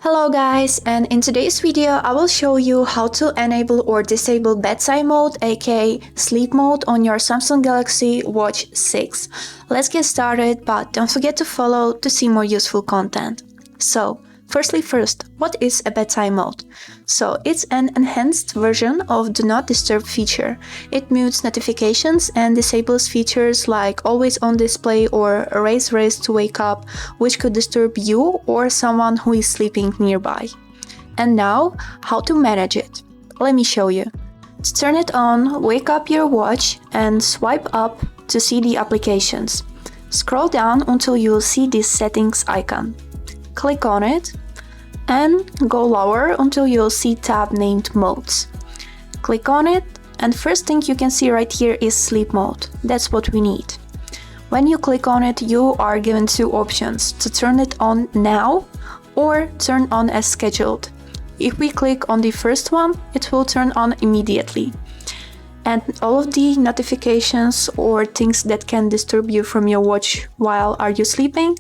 Hello guys, and in today's video I will show you how to enable or disable bedside mode aka sleep mode on your Samsung Galaxy Watch 6. Let's get started, but don't forget to follow to see more useful content. So, first, what is a bedside mode? So, it's an enhanced version of Do Not Disturb feature. It mutes notifications and disables features like always on display or erase raise to wake up, which could disturb you or someone who is sleeping nearby. And now, how to manage it? Let me show you. To turn it on, wake up your watch and swipe up to see the applications. Scroll down until you will see this settings icon. Click on it and go lower until you'll see tab named Modes. Click on it and first thing you can see right here is sleep mode. That's what we need. When you click on it, you are given two options: to turn it on now or turn on as scheduled. If we click on the first one, it will turn on immediately. And all of the notifications or things that can disturb you from your watch while are you sleeping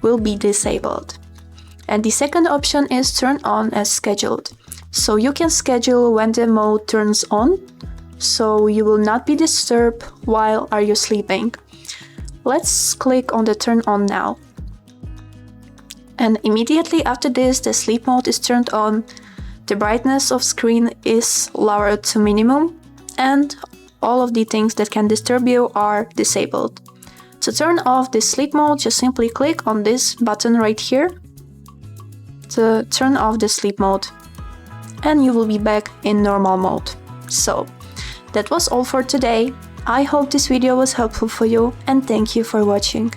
will be disabled. And the second option is turn on as scheduled. So you can schedule when the mode turns on, so you will not be disturbed while are you sleeping. Let's click on the turn on now. And immediately after this, the sleep mode is turned on, the brightness of screen is lowered to minimum, and all of the things that can disturb you are disabled. To turn off this sleep mode, just simply click on this button right here to turn off the sleep mode, and you will be back in normal mode. So, that was all for today. I hope this video was helpful for you, and thank you for watching.